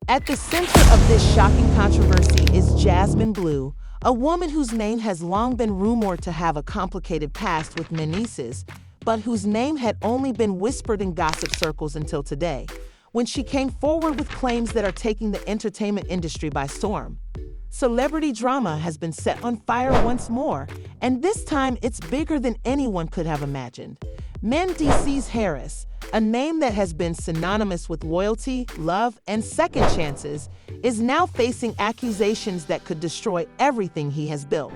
At the center of this shocking controversy is Jasmine Bleu, a woman whose name has long been rumored to have a complicated past with Mendeecees, but whose name had only been whispered in gossip circles until today, when she came forward with claims that are taking the entertainment industry by storm. Celebrity drama has been set on fire once more, and this time it's bigger than anyone could have imagined. Mendeecees Harris, a name that has been synonymous with loyalty, love, and second chances, is now facing accusations that could destroy everything he has built.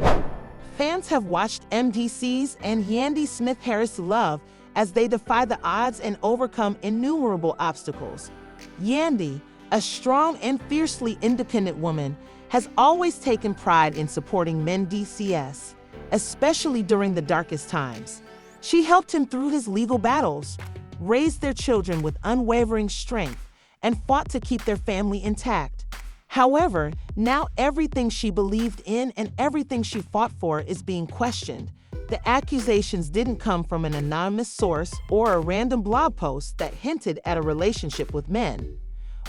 Fans have watched Mendeecees and Yandy Harris love as they defy the odds and overcome innumerable obstacles. Yandy, a strong and fiercely independent woman, has always taken pride in supporting Mendeecees, especially during the darkest times. She helped him through his legal battles, raised their children with unwavering strength, and fought to keep their family intact. However, now everything she believed in and everything she fought for is being questioned. The accusations didn't come from an anonymous source or a random blog post that hinted at a relationship with men.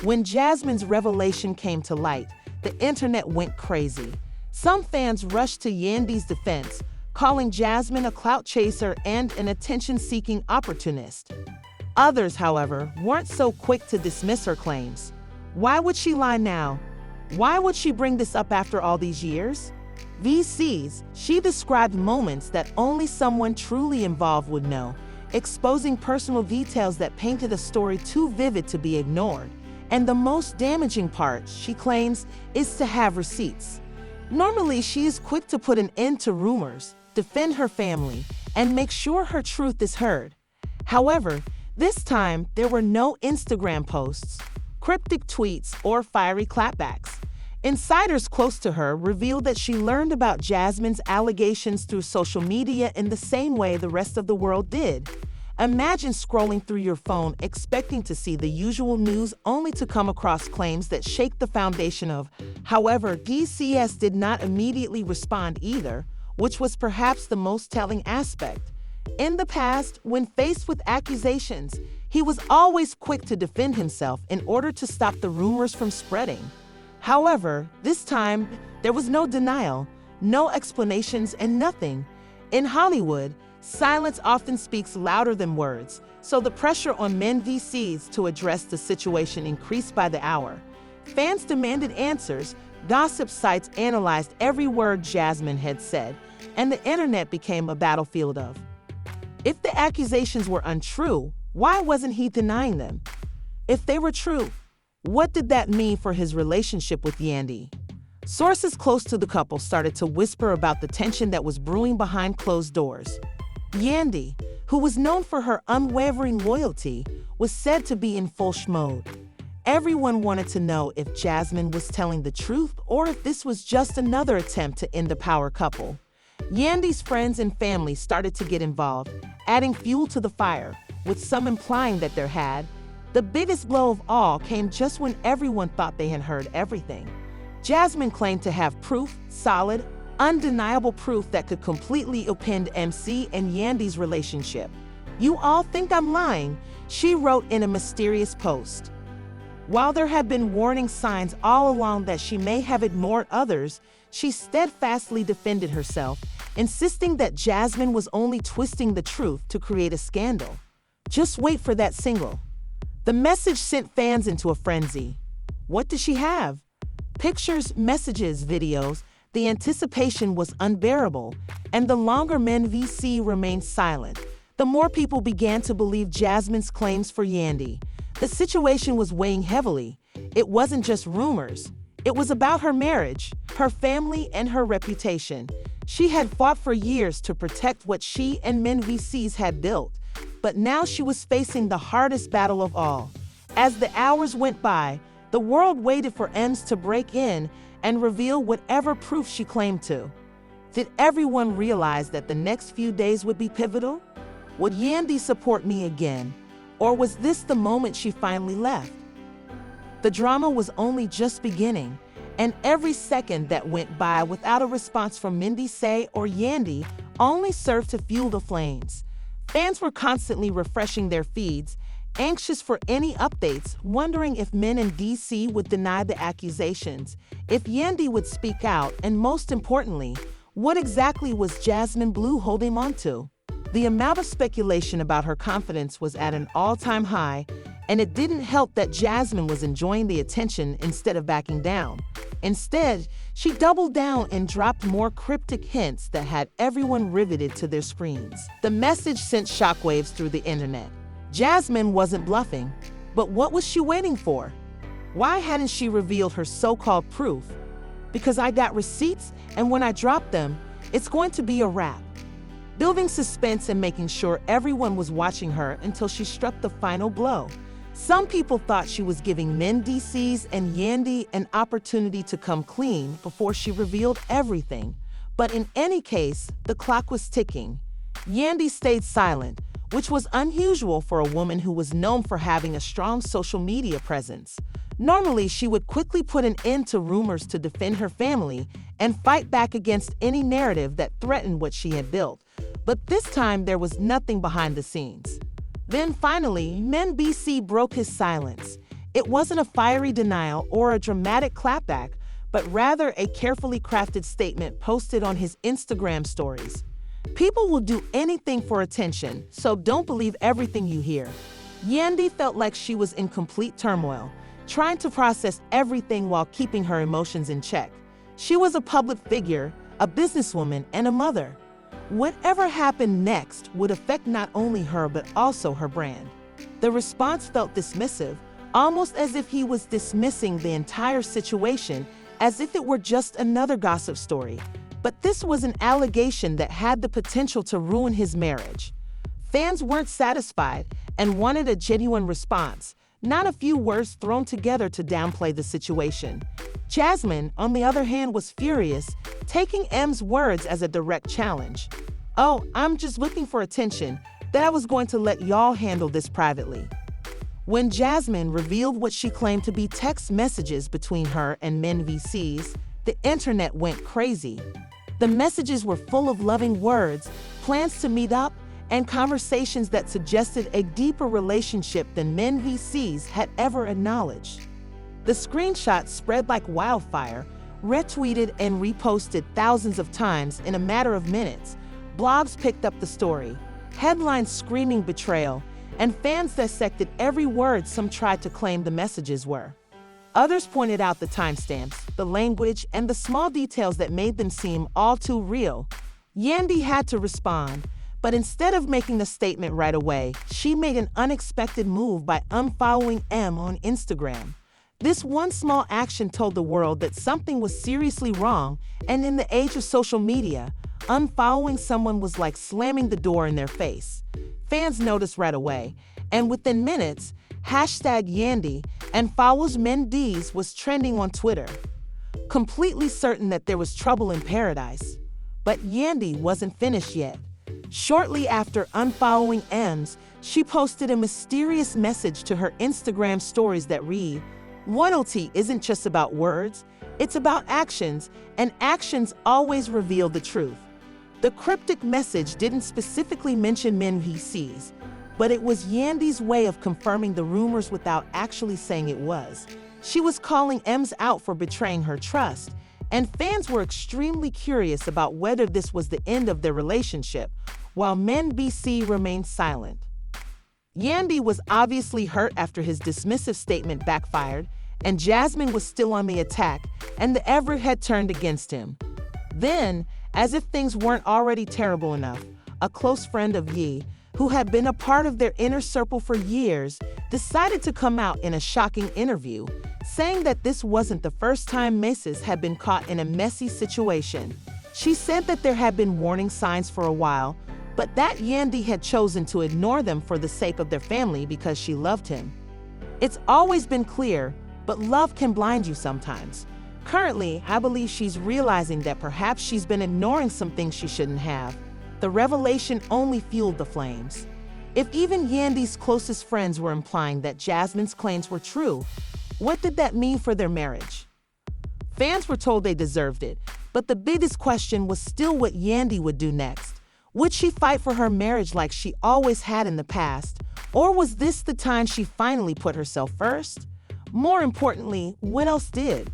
When Jasmine's revelation came to light, the internet went crazy. Some fans rushed to Yandy's defense, calling Jasmine a clout chaser and an attention-seeking opportunist. Others, however, weren't so quick to dismiss her claims. Why would she lie now? Why would she bring this up after all these years? VCs, she described moments that only someone truly involved would know, exposing personal details that painted a story too vivid to be ignored. And the most damaging part, she claims, is to have receipts. Normally, she is quick to put an end to rumors, defend her family, and make sure her truth is heard. However, this time, there were no Instagram posts, cryptic tweets, or fiery clapbacks. Insiders close to her revealed that she learned about Jasmine's allegations through social media in the same way the rest of the world did. Imagine scrolling through your phone expecting to see the usual news only to come across claims that shake the foundation of. However, DCS did not immediately respond either, which was perhaps the most telling aspect. In the past, when faced with accusations, he was always quick to defend himself in order to stop the rumors from spreading. However, this time, there was no denial, no explanations, and nothing. In Hollywood, silence often speaks louder than words, so the pressure on Mendeecees to address the situation increased by the hour. Fans demanded answers, gossip sites analyzed every word Jasmine had said, and the internet became a battlefield of. If the accusations were untrue, why wasn't he denying them? If they were true, what did that mean for his relationship with Yandy? Sources close to the couple started to whisper about the tension that was brewing behind closed doors. Yandy, who was known for her unwavering loyalty, was said to be in full mode. Everyone wanted to know if Jasmine was telling the truth or if this was just another attempt to end the power couple. Yandy's friends and family started to get involved, adding fuel to the fire, with some implying that there had. The biggest blow of all came just when everyone thought they had heard everything. Jasmine claimed to have proof, solid, undeniable proof that could completely upend MC and Yandy's relationship. "You all think I'm lying," she wrote in a mysterious post. While there had been warning signs all along that she may have ignored others, she steadfastly defended herself, insisting that Jasmine was only twisting the truth to create a scandal. Just wait for that single. The message sent fans into a frenzy. What did she have? Pictures, messages, videos. The anticipation was unbearable, and the longer Mendeecees remained silent, the more people began to believe Jasmine's claims for Yandy. The situation was weighing heavily. It wasn't just rumors. It was about her marriage, her family, and her reputation. She had fought for years to protect what she and Mendeecees had built, but now she was facing the hardest battle of all. As the hours went by, the world waited for Ems to break in and reveal whatever proof she claimed to. Did everyone realize that the next few days would be pivotal? Would Yandy support me again? Or was this the moment she finally left? The drama was only just beginning, and every second that went by without a response from Mendeecees or Yandy only served to fuel the flames. Fans were constantly refreshing their feeds, anxious for any updates, wondering if Mendeecees would deny the accusations, if Yandy would speak out, and most importantly, what exactly was Jasmine Bleu holding on to? The amount of speculation about her confidence was at an all-time high, and it didn't help that Jasmine was enjoying the attention instead of backing down. Instead, she doubled down and dropped more cryptic hints that had everyone riveted to their screens. The message sent shockwaves through the internet. Jasmine wasn't bluffing, but what was she waiting for? Why hadn't she revealed her so-called proof? Because I got receipts, and when I drop them, it's going to be a wrap. Building suspense and making sure everyone was watching her until she struck the final blow. Some people thought she was giving Mendeecees and Yandy an opportunity to come clean before she revealed everything. But in any case, the clock was ticking. Yandy stayed silent, which was unusual for a woman who was known for having a strong social media presence. Normally, she would quickly put an end to rumors to defend her family and fight back against any narrative that threatened what she had built. But this time, there was nothing behind the scenes. Then finally, Mendeecees broke his silence. It wasn't a fiery denial or a dramatic clapback, but rather a carefully crafted statement posted on his Instagram stories. People will do anything for attention, so don't believe everything you hear. Yandy felt like she was in complete turmoil, trying to process everything while keeping her emotions in check. She was a public figure, a businesswoman, and a mother. Whatever happened next would affect not only her but also her brand. The response felt dismissive, almost as if he was dismissing the entire situation as if it were just another gossip story. But this was an allegation that had the potential to ruin his marriage. Fans weren't satisfied and wanted a genuine response, not a few words thrown together to downplay the situation. Jasmine, on the other hand, was furious, taking M's words as a direct challenge. "Oh, I'm just looking for attention, that I was going to let y'all handle this privately." When Jasmine revealed what she claimed to be text messages between her and Mendeecees, the internet went crazy. The messages were full of loving words, plans to meet up, and conversations that suggested a deeper relationship than Mendeecees had ever acknowledged. The screenshots spread like wildfire, retweeted and reposted thousands of times in a matter of minutes. Blogs picked up the story, headlines screaming betrayal, and fans dissected every word some tried to claim the messages were. Others pointed out the timestamps, the language, and the small details that made them seem all too real. Yandy had to respond, but instead of making a statement right away, she made an unexpected move by unfollowing M on Instagram. This one small action told the world that something was seriously wrong, and in the age of social media, unfollowing someone was like slamming the door in their face. Fans noticed right away, and within minutes, #Yandy and follows Mendeecees was trending on Twitter. Completely certain that there was trouble in paradise. But Yandy wasn't finished yet. Shortly after unfollowing M's, she posted a mysterious message to her Instagram stories that read, "Loyalty isn't just about words, it's about actions, and actions always reveal the truth." The cryptic message didn't specifically mention Mendeecees, but it was Yandy's way of confirming the rumors without actually saying it was. She was calling M's out for betraying her trust, and fans were extremely curious about whether this was the end of their relationship, while Mendeecees remained silent. Yandy was obviously hurt after his dismissive statement backfired, and Jasmine was still on the attack, and the Everett had turned against him. Then, as if things weren't already terrible enough, a close friend of Ye, who had been a part of their inner circle for years, decided to come out in a shocking interview, saying that this wasn't the first time Mendeecees had been caught in a messy situation. She said that there had been warning signs for a while, but that Yandy had chosen to ignore them for the sake of their family because she loved him. It's always been clear, but love can blind you sometimes. Currently, I believe she's realizing that perhaps she's been ignoring some things she shouldn't have. The revelation only fueled the flames. If even Yandy's closest friends were implying that Jasmine's claims were true, what did that mean for their marriage? Fans were told they deserved it, but the biggest question was still what Yandy would do next. Would she fight for her marriage like she always had in the past, Or was this the time she finally put herself first? More importantly, what else did?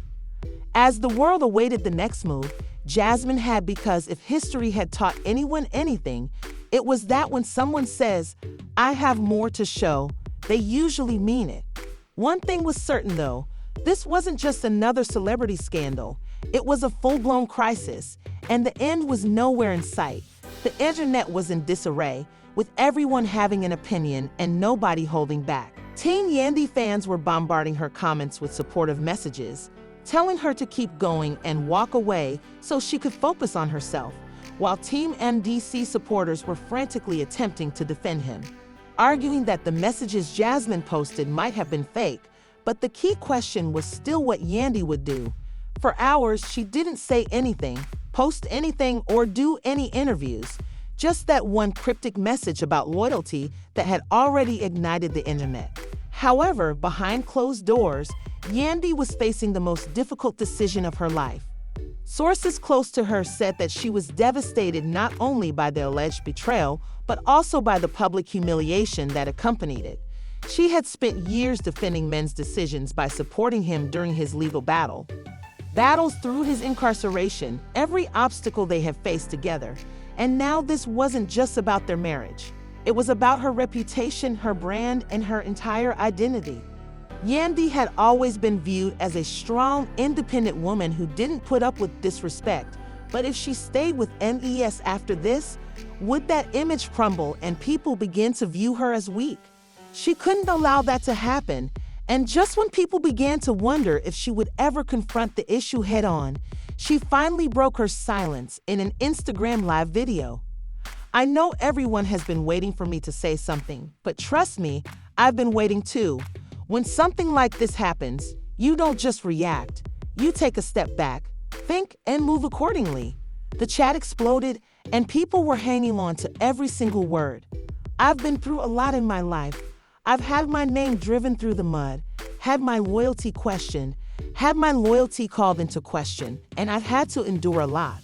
As the world awaited the next move, Jasmine had, because if history had taught anyone anything, it was that when someone says, "I have more to show," they usually mean it. One thing was certain though, this wasn't just another celebrity scandal. It was a full-blown crisis, and the end was nowhere in sight. The internet was in disarray, with everyone having an opinion and nobody holding back. Teen Yandy fans were bombarding her comments with supportive messages, telling her to keep going and walk away so she could focus on herself, while Team Mendeecees supporters were frantically attempting to defend him, arguing that the messages Jasmine posted might have been fake, but the key question was still what Yandy would do. For hours, she didn't say anything, post anything, or do any interviews, just that one cryptic message about loyalty that had already ignited the internet. However, behind closed doors, Yandy was facing the most difficult decision of her life. Sources close to her said that she was devastated not only by the alleged betrayal, but also by the public humiliation that accompanied it. She had spent years defending men's decisions by supporting him during his legal battles through his incarceration, every obstacle they have faced together. And now this wasn't just about their marriage. It was about her reputation, her brand, and her entire identity. Yandy had always been viewed as a strong, independent woman who didn't put up with disrespect. But if she stayed with MES after this, would that image crumble and people begin to view her as weak? She couldn't allow that to happen. And just when people began to wonder if she would ever confront the issue head-on, she finally broke her silence in an Instagram live video. "I know everyone has been waiting for me to say something, but trust me, I've been waiting too. When something like this happens, you don't just react. You take a step back, think, and move accordingly." The chat exploded, and people were hanging on to every single word. "I've been through a lot in my life. I've had my name driven through the mud, had my loyalty questioned, had my loyalty called into question, and I've had to endure a lot."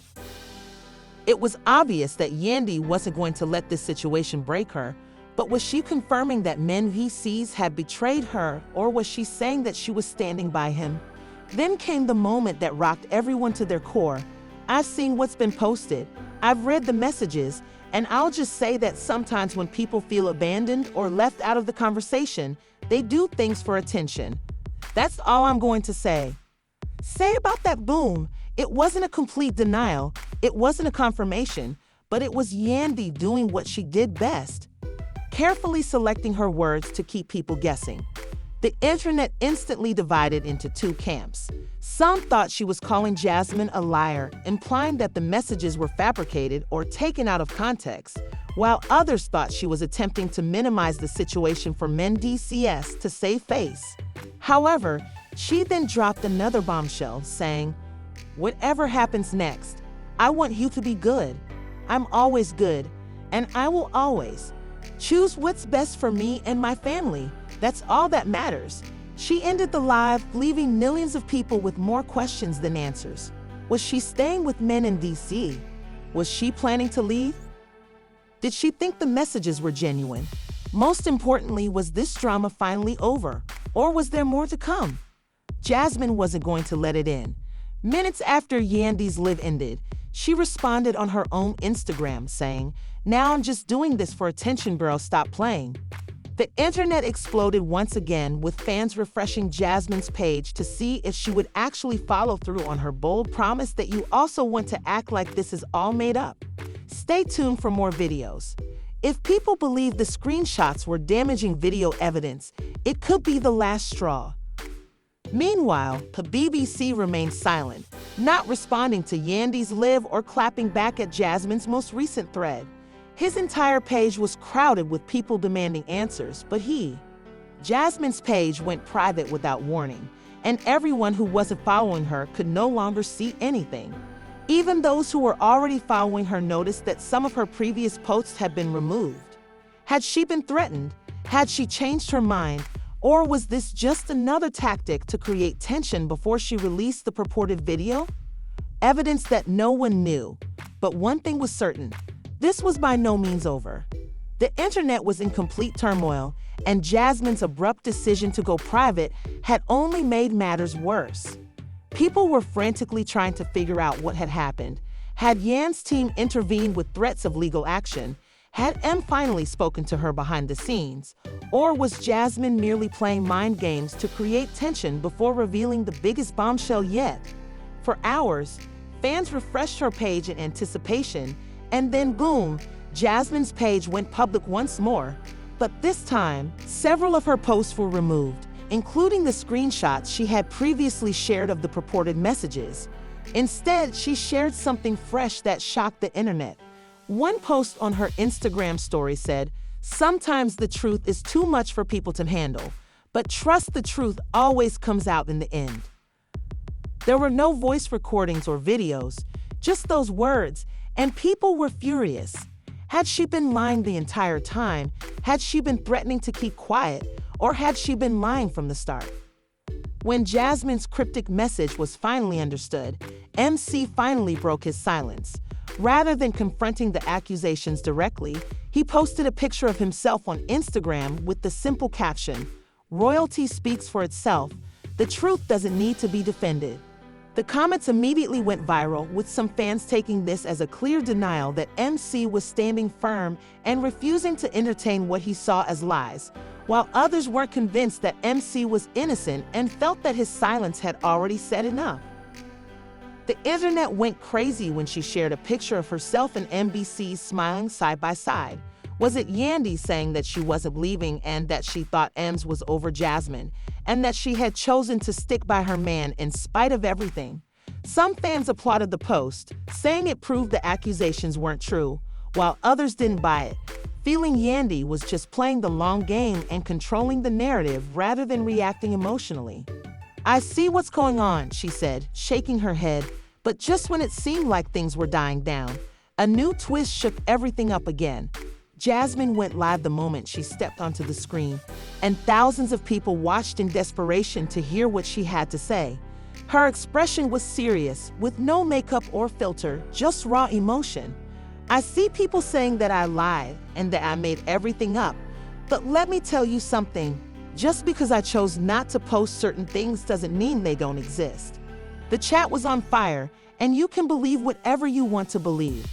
It was obvious that Yandy wasn't going to let this situation break her, but was she confirming that Mendeecees had betrayed her, or was she saying that she was standing by him? Then came the moment that rocked everyone to their core. "I've seen what's been posted, I've read the messages, and I'll just say that sometimes when people feel abandoned or left out of the conversation, they do things for attention. That's all I'm going to say." Say about that boom, it wasn't a complete denial, it wasn't a confirmation, but it was Yandy doing what she did best, carefully selecting her words to keep people guessing. The internet instantly divided into two camps. Some thought she was calling Jasmine a liar, implying that the messages were fabricated or taken out of context, while others thought she was attempting to minimize the situation for Mendeecees to save face. However, she then dropped another bombshell, saying, "Whatever happens next, I want you to be good. I'm always good, and I will always choose what's best for me and my family. That's all that matters." She ended the live, leaving millions of people with more questions than answers. Was she staying with men in DC? Was she planning to leave? Did she think the messages were genuine? Most importantly, was this drama finally over, or was there more to come? Jasmine wasn't going to let it in. Minutes after Yandy's live ended, she responded on her own Instagram saying, "Now I'm just doing this for attention, girl, stop playing." The internet exploded once again, with fans refreshing Jasmine's page to see if she would actually follow through on her bold promise that you also want to act like this is all made up. Stay tuned for more videos. If people believe the screenshots were damaging video evidence, it could be the last straw. Meanwhile, the BBC remained silent, not responding to Yandy's live or clapping back at Jasmine's most recent thread. His entire page was crowded with people demanding answers, but Jasmine's page went private without warning, and everyone who wasn't following her could no longer see anything. Even those who were already following her noticed that some of her previous posts had been removed. Had she been threatened? Had she changed her mind? Or was this just another tactic to create tension before she released the purported video? Evidence that no one knew. But one thing was certain. This was by no means over. The internet was in complete turmoil, and Jasmine's abrupt decision to go private had only made matters worse. People were frantically trying to figure out what had happened. Had Yan's team intervened with threats of legal action? Had M finally spoken to her behind the scenes? Or was Jasmine merely playing mind games to create tension before revealing the biggest bombshell yet? For hours, fans refreshed her page in anticipation, and then boom, Jasmine's page went public once more. But this time, several of her posts were removed, including the screenshots she had previously shared of the purported messages. Instead, she shared something fresh that shocked the internet. One post on her Instagram story said, "Sometimes the truth is too much for people to handle, but trust the truth always comes out in the end." There were no voice recordings or videos, just those words, and people were furious. Had she been lying the entire time? Had she been threatening to keep quiet? Or had she been lying from the start? When Jasmine's cryptic message was finally understood, MC finally broke his silence. Rather than confronting the accusations directly, he posted a picture of himself on Instagram with the simple caption, "Royalty speaks for itself. The truth doesn't need to be defended." The comments immediately went viral, with some fans taking this as a clear denial that MC was standing firm and refusing to entertain what he saw as lies, while others weren't convinced that MC was innocent and felt that his silence had already said enough. The internet went crazy when she shared a picture of herself and Mendeecees smiling side by side. Was it Yandy saying that she wasn't leaving and that she thought Ems was over Jasmine, and that she had chosen to stick by her man in spite of everything? Some fans applauded the post, saying it proved the accusations weren't true, while others didn't buy it, feeling Yandy was just playing the long game and controlling the narrative rather than reacting emotionally. "I see what's going on," she said, shaking her head, but just when it seemed like things were dying down, a new twist shook everything up again. Jasmine went live the moment she stepped onto the screen, and thousands of people watched in desperation to hear what she had to say. Her expression was serious, with no makeup or filter, just raw emotion. "I see people saying that I lied and that I made everything up, but let me tell you something. Just because I chose not to post certain things doesn't mean they don't exist." The chat was on fire, and you can believe whatever you want to believe.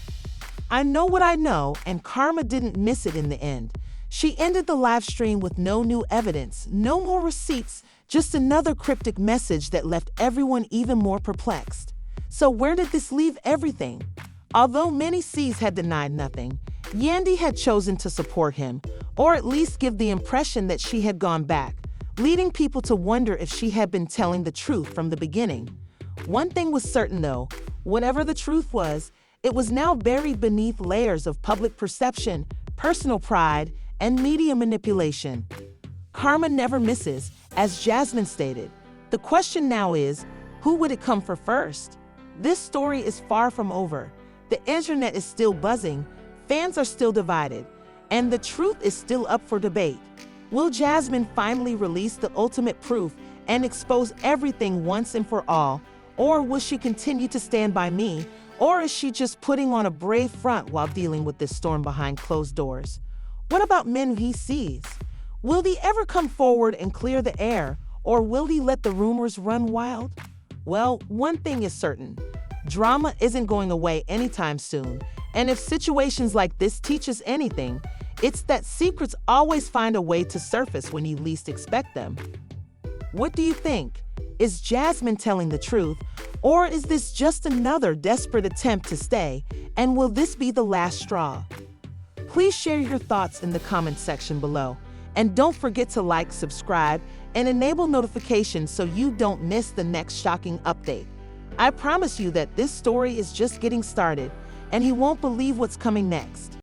I know what I know, and karma didn't miss it in the end. She ended the live stream with no new evidence, no more receipts, just another cryptic message that left everyone even more perplexed. So where did this leave everything? Although Mendeecees had denied nothing, Yandy had chosen to support him, or at least give the impression that she had gone back, leading people to wonder if she had been telling the truth from the beginning. One thing was certain though, whatever the truth was, it was now buried beneath layers of public perception, personal pride, and media manipulation. Karma never misses, as Jasmine stated. The question now is, who would it come for first? This story is far from over. The internet is still buzzing, fans are still divided, and the truth is still up for debate. Will Jasmine finally release the ultimate proof and expose everything once and for all? Or will she continue to stand by me? Or is she just putting on a brave front while dealing with this storm behind closed doors? What about Mendeecees? Will he ever come forward and clear the air? Or will he let the rumors run wild? Well, one thing is certain. Drama isn't going away anytime soon. And if situations like this teach us anything, it's that secrets always find a way to surface when you least expect them. What do you think? Is Jasmine telling the truth, or is this just another desperate attempt to stay, and will this be the last straw? Please share your thoughts in the comments section below, and don't forget to like, subscribe, and enable notifications so you don't miss the next shocking update. I promise you that this story is just getting started, and you won't believe what's coming next.